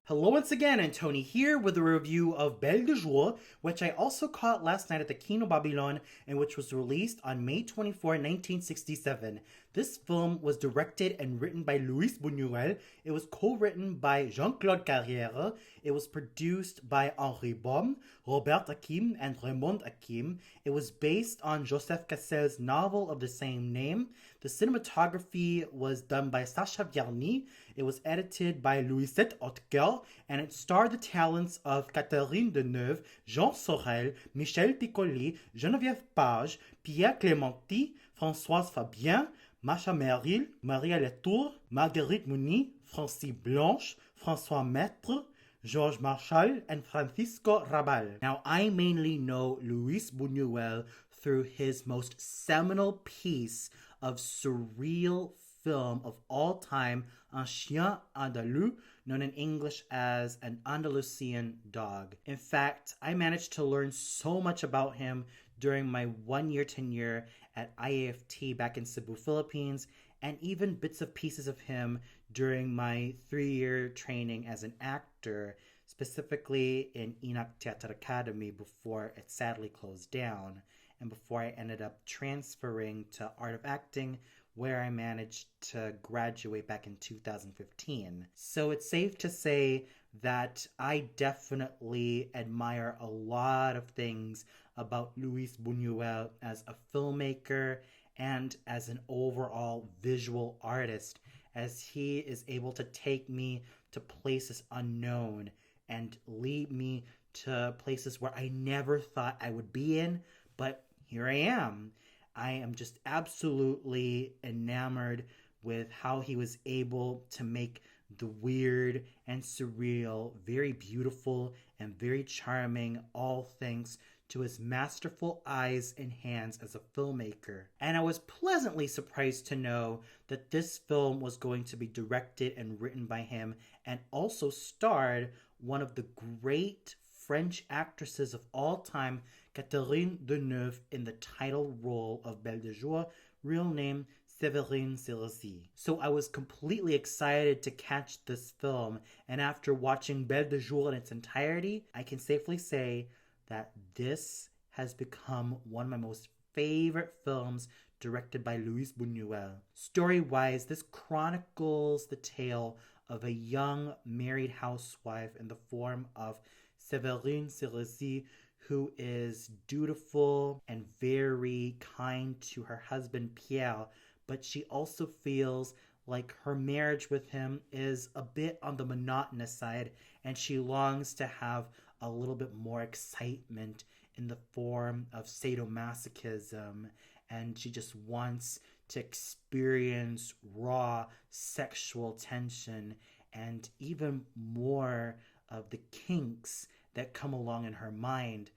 Hello once again, and Tony here with a review of Belle de Jour, which I also caught last night at the Kino Babylon and which was released on May 24, 1967. This film was directed and written by Luis Buñuel. It was co-written by Jean-Claude Carrière. It was produced by Henri Baume, Robert Hakim, and Raymond Hakim. It was based on Joseph Cassel's novel of the same name. The cinematography was done by Sacha Vierny. It was edited by Louisette Hotker, and it starred the talents of Catherine Deneuve, Jean Sorel, Michel Piccoli, Geneviève Page, Pierre Clémenti, Françoise Fabien, Masha Merrill, Maria Latour, Marguerite Mouni, Francis Blanche, François Maître, Georges Marchal, and Francisco Rabal. Now, I mainly know Luis Buñuel through his most seminal piece of surreal film of all time, Un Chien Andalou, known in English as An Andalusian Dog. In fact, I managed to learn so much about him during my 1 year tenure at IAFT back in Cebu, Philippines, and even bits of pieces of him during my 3 year training as an actor, specifically in Enoch Theater Academy before it sadly closed down, and before I ended up transferring to Art of Acting, where I managed to graduate back in 2015. So it's safe to say that I definitely admire a lot of things about Luis Buñuel as a filmmaker and as an overall visual artist, as he is able to take me to places unknown and lead me to places where I never thought I would be in, but here I am. I am just absolutely enamored with how he was able to make the weird and surreal very beautiful and very charming, all thanks to his masterful eyes and hands as a filmmaker. And I was pleasantly surprised to know that this film was going to be directed and written by him and also starred one of the great French actresses of all time, Catherine Deneuve, in the title role of Belle de Jour, real name Séverine Cerisy. So I was completely excited to catch this film, and after watching Belle de Jour in its entirety, I can safely say that this has become one of my most favorite films directed by Luis Buñuel. Story-wise, this chronicles the tale of a young married housewife in the form of Séverine Cerisy, who is dutiful and very kind to her husband Pierre, but she also feels like her marriage with him is a bit on the monotonous side, and she longs to have a little bit more excitement in the form of sadomasochism, and she just wants to experience raw sexual tension and even more of the kinks that come along in her mind,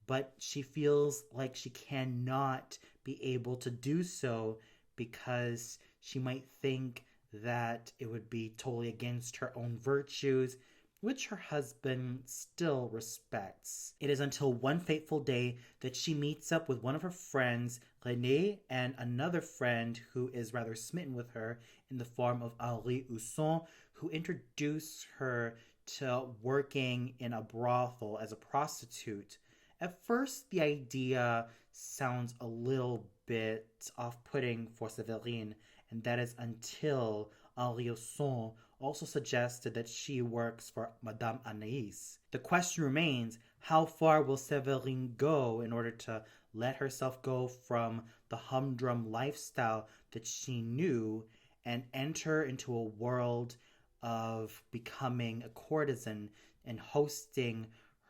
but she feels like she cannot be able to do so because she might think that it would be totally against her own virtues, which her husband still respects. It is until one fateful day that she meets up with one of her friends, Renée, and another friend who is rather smitten with her in the form of Henri Husson, who introduce her to working in a brothel as a prostitute. At first, the idea sounds a little bit off-putting for Séverine, and that is until Henri Husson also suggested that she works for Madame Anaïs. The question remains, how far will Séverine go in order to let herself go from the humdrum lifestyle that she knew and enter into a world of becoming a courtesan and hosting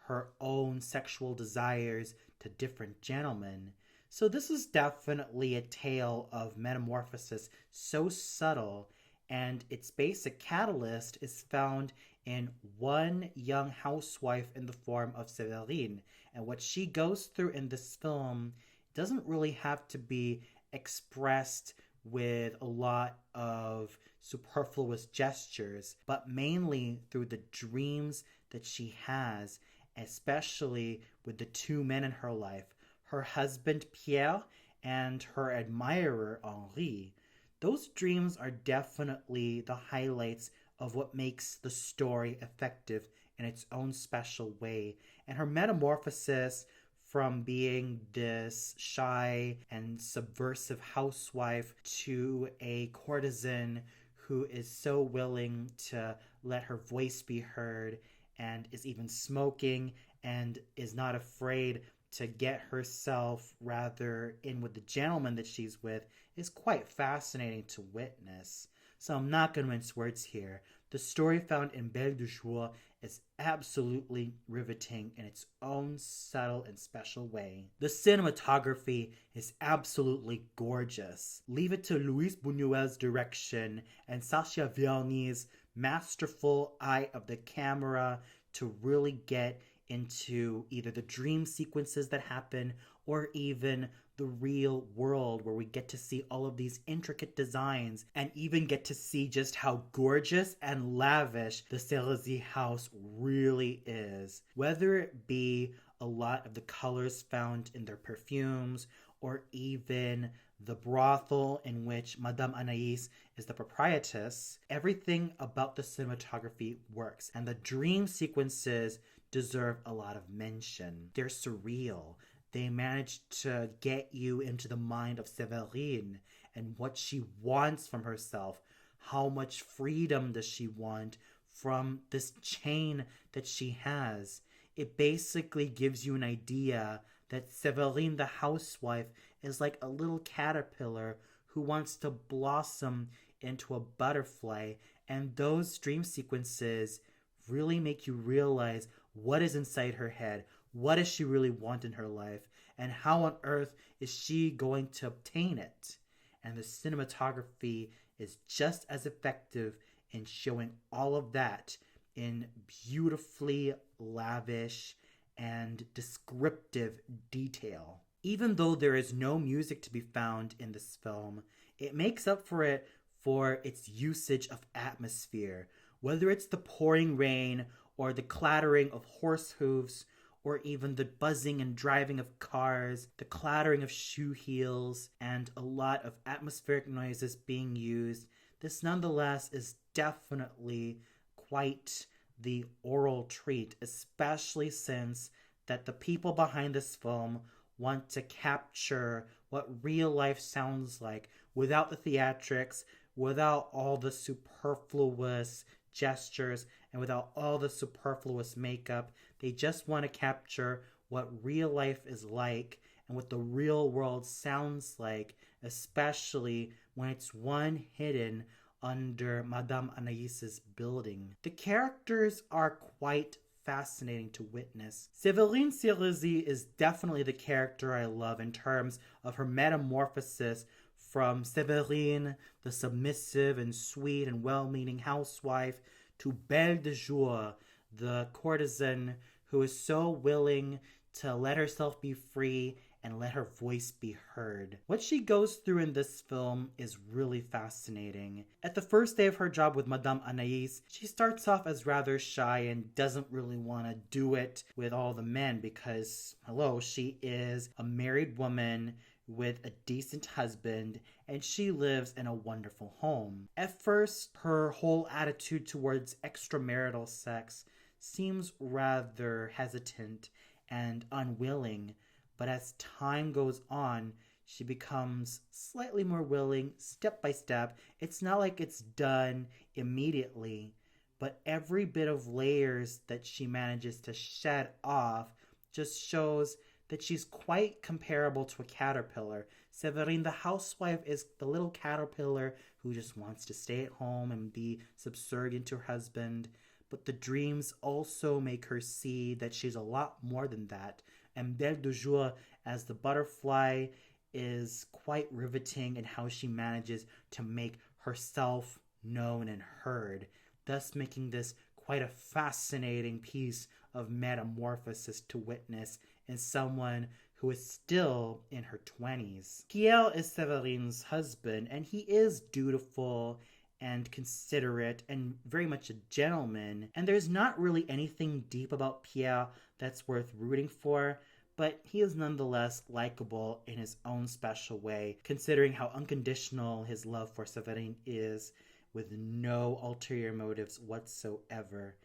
her own sexual desires to different gentlemen? So this is definitely a tale of metamorphosis so subtle, and its basic catalyst is found in one young housewife in the form of Séverine. And what she goes through in this film doesn't really have to be expressed with a lot of superfluous gestures, but mainly through the dreams that she has, especially with the two men in her life, her husband Pierre and her admirer Henri. Those dreams are definitely the highlights of what makes the story effective in its own special way. And her metamorphosis from being this shy and subversive housewife to a courtesan who is so willing to let her voice be heard and is even smoking and is not afraid to get herself rather in with the gentleman that she's with is quite fascinating to witness. So I'm not going to mince words here. The story found in Belle de Jour is absolutely riveting in its own subtle and special way. The cinematography is absolutely gorgeous. Leave it to Luis Buñuel's direction and Sasha Vierny's masterful eye of the camera to really get into either the dream sequences that happen or even the real world, where we get to see all of these intricate designs and even get to see just how gorgeous and lavish the Cerisy house really is. Whether it be a lot of the colors found in their perfumes or even the brothel in which Madame Anaïs is the proprietress, everything about the cinematography works, and the dream sequences deserve a lot of mention. They're surreal. They managed to get you into the mind of Séverine and what she wants from herself. How much freedom does she want from this chain that she has? It basically gives you an idea that Séverine, the housewife, is like a little caterpillar who wants to blossom into a butterfly. And those dream sequences really make you realize what is inside her head. What does she really want in her life? And how on earth is she going to obtain it? And the cinematography is just as effective in showing all of that in beautifully lavish and descriptive detail. Even though there is no music to be found in this film, it makes up for it for its usage of atmosphere. Whether it's the pouring rain or the clattering of horse hooves, or even the buzzing and driving of cars, the clattering of shoe heels, and a lot of atmospheric noises being used, this nonetheless is definitely quite the oral treat, especially since that the people behind this film want to capture what real life sounds like without the theatrics, without all the superfluous gestures, and without all the superfluous makeup. They just want to capture what real life is like and what the real world sounds like, especially when it's one hidden under Madame Anaïs's building. The characters are quite fascinating to witness. Séverine Cerisy is definitely the character I love in terms of her metamorphosis from Séverine, the submissive and sweet and well-meaning housewife, to Belle de Jour, the courtesan who is so willing to let herself be free and let her voice be heard. What she goes through in this film is really fascinating. At the first day of her job with Madame Anaïs, she starts off as rather shy and doesn't really want to do it with all the men because, hello, she is a married woman with a decent husband, and she lives in a wonderful home. At first, her whole attitude towards extramarital sex seems rather hesitant and unwilling, but as time goes on, she becomes slightly more willing, step by step. It's not like it's done immediately, but every bit of layers that she manages to shed off just shows that she's quite comparable to a caterpillar. Séverine, the housewife, is the little caterpillar who just wants to stay at home and be subservient to her husband. But the dreams also make her see that she's a lot more than that. And Belle de Jour, as the butterfly, is quite riveting in how she manages to make herself known and heard, thus making this quite a fascinating piece of metamorphosis to witness in someone who is still in her 20s. Pierre is Séverine's husband, and he is dutiful and considerate and very much a gentleman. And there's not really anything deep about Pierre that's worth rooting for, but he is nonetheless likable in his own special way, considering how unconditional his love for Séverine is, with no ulterior motives whatsoever.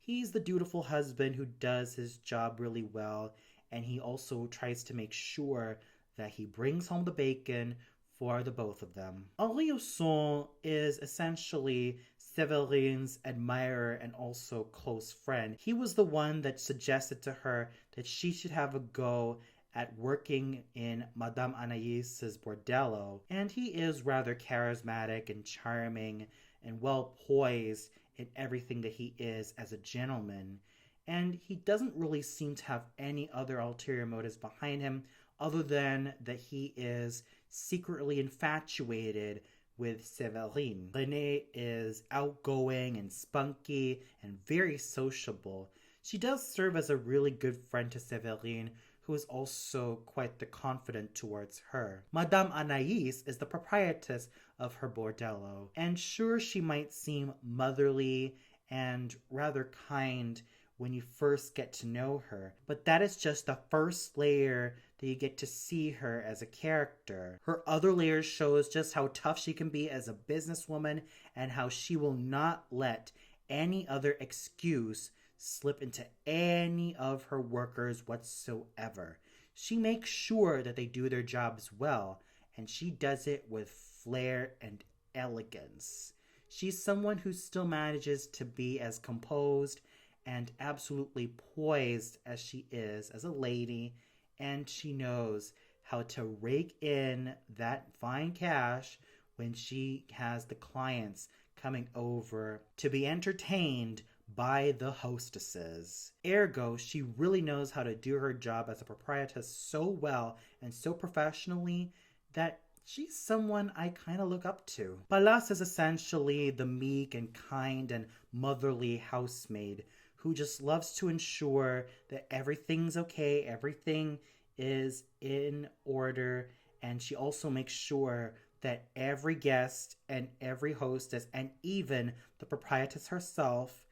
He's the dutiful husband who does his job really well, and he also tries to make sure that he brings home the bacon for the both of them. Henri Husson is essentially Séverine's admirer and also close friend. He was the one that suggested to her that she should have a go at working in Madame Anaïs's bordello, and he is rather charismatic and charming and well poised in everything that he is as a gentleman. And he doesn't really seem to have any other ulterior motives behind him other than that he is secretly infatuated with Séverine. Renée is outgoing and spunky and very sociable. She does serve as a really good friend to Séverine, who is also quite the confidant towards her. Madame Anaïs is the proprietress of her bordello, and sure, she might seem motherly and rather kind when you first get to know her, but that is just the first layer that you get to see her as a character. Her other layers shows just how tough she can be as a businesswoman and how she will not let any other excuse slip into any of her workers whatsoever. She makes sure that they do their jobs well, and she does it with flair and elegance. She's someone who still manages to be as composed and absolutely poised as she is as a lady, and she knows how to rake in that fine cash when she has the clients coming over to be entertained by the hostesses. Ergo, she really knows how to do her job as a proprietress so well and so professionally that she's someone I kind of look up to. Palas is essentially the meek and kind and motherly housemaid who just loves to ensure that everything's okay, everything is in order, and she also makes sure that every guest and every hostess and even the proprietress herself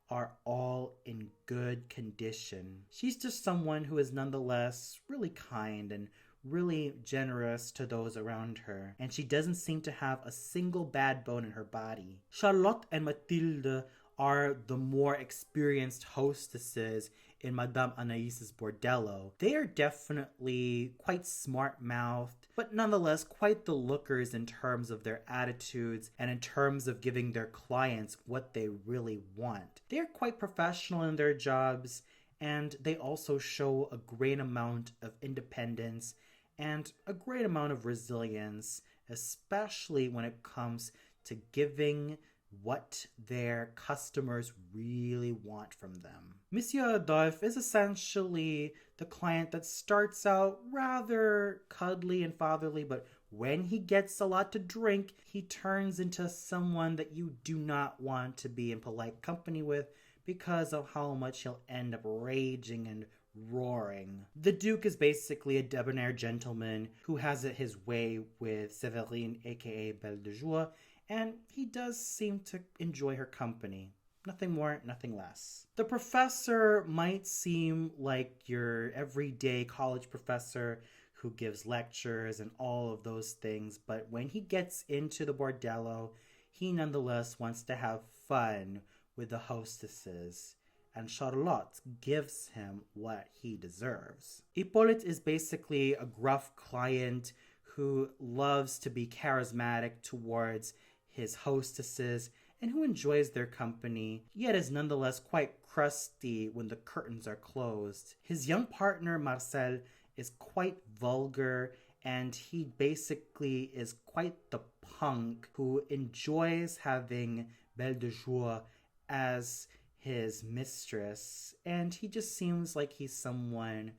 are all in good condition. She's just someone who is nonetheless really kind and really generous to those around her, and she doesn't seem to have a single bad bone in her body. Charlotte and Mathilde are the more experienced hostesses in Madame Anaïs's bordello. They are definitely quite smart-mouthed, but nonetheless quite the lookers in terms of their attitudes and in terms of giving their clients what they really want. They are quite professional in their jobs, and they also show a great amount of independence and a great amount of resilience, especially when it comes to giving what their customers really want from them. Monsieur Adolphe is essentially the client that starts out rather cuddly and fatherly, but when he gets a lot to drink, he turns into someone that you do not want to be in polite company with because of how much he'll end up raging and roaring. The Duke is basically a debonair gentleman who has it his way with Séverine, aka Belle de Jour, and he does seem to enjoy her company. Nothing more, nothing less. The professor might seem like your everyday college professor who gives lectures and all of those things, but when he gets into the bordello, he nonetheless wants to have fun with the hostesses, and Charlotte gives him what he deserves. Hippolyte is basically a gruff client who loves to be charismatic towards his hostesses and who enjoys their company, yet is nonetheless quite crusty when the curtains are closed. His young partner, Marcel, is quite vulgar, and he basically is quite the punk who enjoys having Belle de Jour as his mistress, and he just seems like he's someone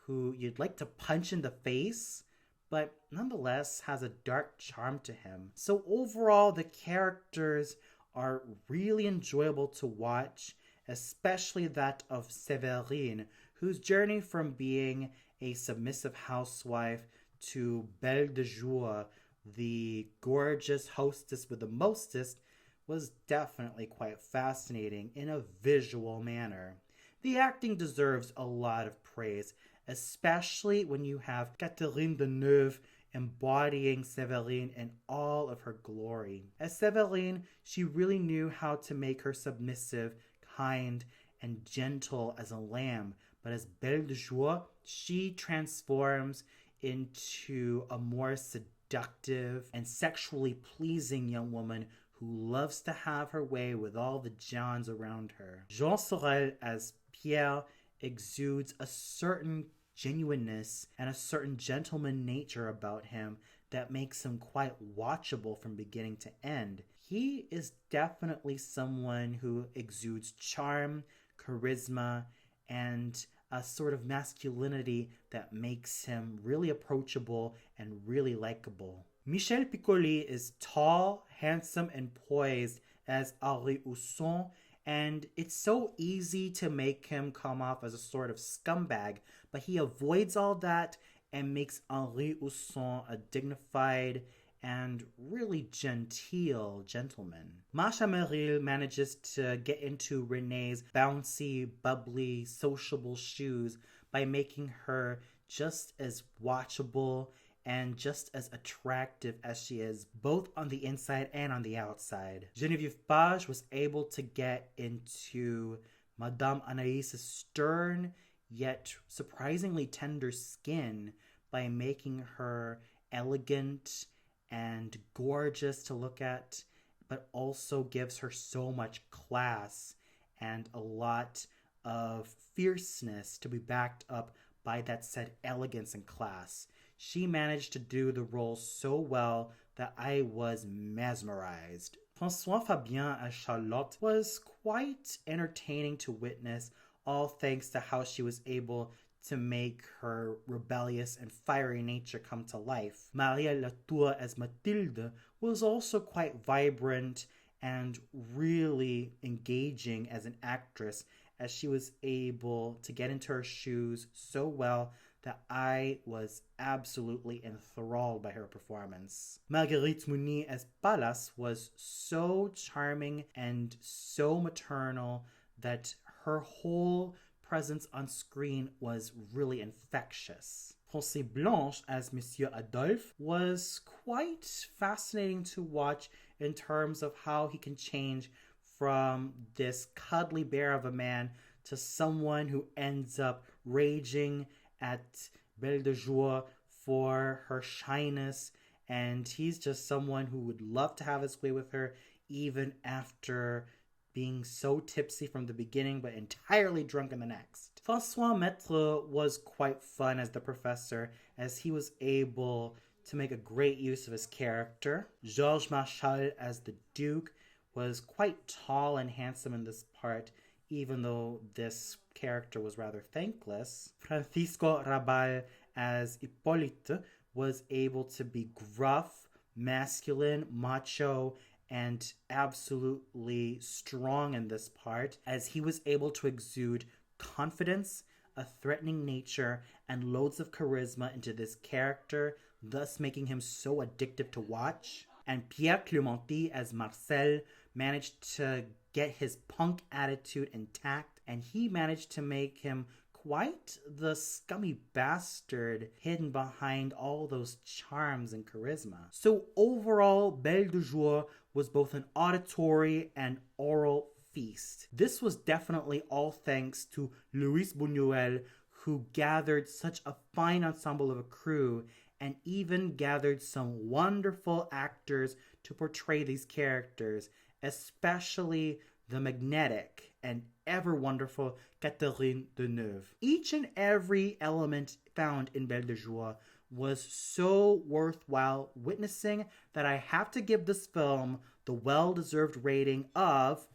who you'd like to punch in the face, but nonetheless has a dark charm to him. So overall, the characters are really enjoyable to watch, especially that of Séverine, whose journey from being a submissive housewife to Belle de Jour, the gorgeous hostess with the mostest, was definitely quite fascinating in a visual manner. The acting deserves a lot of praise, especially when you have Catherine Deneuve embodying Séverine in all of her glory. As Séverine, she really knew how to make her submissive, kind, and gentle as a lamb, but as Belle de Jour, she transforms into a more seductive and sexually pleasing young woman who loves to have her way with all the Johns around her. Jean Sorel as Pierre exudes a certain genuineness and a certain gentleman nature about him that makes him quite watchable from beginning to end. He is definitely someone who exudes charm, charisma, and a sort of masculinity that makes him really approachable and really likable. Michel Piccoli is tall, handsome, and poised as Henri Husson, and it's so easy to make him come off as a sort of scumbag, but he avoids all that and makes Henri Husson a dignified and really genteel gentleman. Masha Merrill manages to get into Renee's bouncy, bubbly, sociable shoes by making her just as watchable and just as attractive as she is, both on the inside and on the outside. Geneviève Page was able to get into Madame Anaïs's stern, yet surprisingly tender skin by making her elegant and gorgeous to look at, but also gives her so much class and a lot of fierceness to be backed up by that said elegance and class. She managed to do the role so well that I was mesmerized. François Fabien as Charlotte was quite entertaining to witness, all thanks to how she was able to make her rebellious and fiery nature come to life. Maria Latour as Mathilde was also quite vibrant and really engaging as an actress, as she was able to get into her shoes so well that I was absolutely enthralled by her performance. Marguerite Mounier as Pallas was so charming and so maternal that her whole presence on screen was really infectious. José Blanche as Monsieur Adolphe was quite fascinating to watch in terms of how he can change from this cuddly bear of a man to someone who ends up raging at Belle de Jour for her shyness, and he's just someone who would love to have his way with her even after being so tipsy from the beginning but entirely drunk in the next. François Maître was quite fun as the professor, as he was able to make a great use of his character. Georges Marchal as the Duke was quite tall and handsome in this part, even though this character was rather thankless. Francisco Rabal as Hippolyte was able to be gruff, masculine, macho, and absolutely strong in this part, as he was able to exude confidence, a threatening nature, and loads of charisma into this character, thus making him so addictive to watch. And Pierre Clémenty as Marcel managed to get his punk attitude intact, and he managed to make him quite the scummy bastard hidden behind all those charms and charisma. So overall, Belle de Jour was both an auditory and oral feast. This was definitely all thanks to Luis Buñuel, who gathered such a fine ensemble of a crew and even gathered some wonderful actors to portray these characters, especially the magnetic and ever wonderful Catherine Deneuve. Each and every element found in Belle de Jour was so worthwhile witnessing that I have to give this film the well-deserved rating of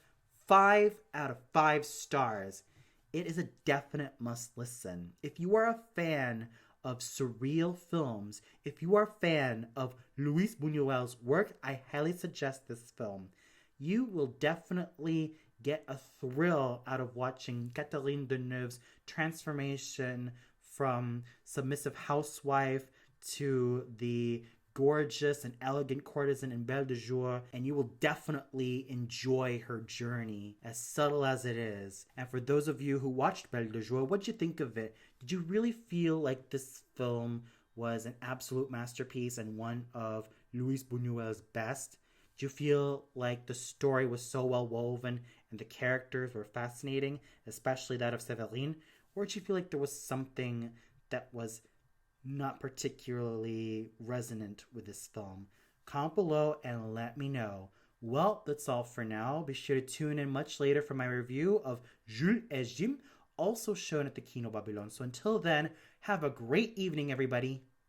5 out of 5 stars. It is a definite must listen. If you are a fan of surreal films, if you are a fan of Luis Buñuel's work, I highly suggest this film. You will definitely get a thrill out of watching Catherine Deneuve's transformation from submissive housewife to the gorgeous and elegant courtesan in Belle de Jour, and you will definitely enjoy her journey, as subtle as it is. And for those of you who watched Belle de Jour, what'd you think of it? Did you really feel like this film was an absolute masterpiece and one of Luis Buñuel's best? Did you feel like the story was so well woven and the characters were fascinating, especially that of Severine? Or did you feel like there was something that was not particularly resonant with this film? Comment below and let me know. Well, that's all for now. Be sure to tune in much later for my review of Jules et Jim, also shown at the Kino Babylon. So until then, have a great evening, everybody.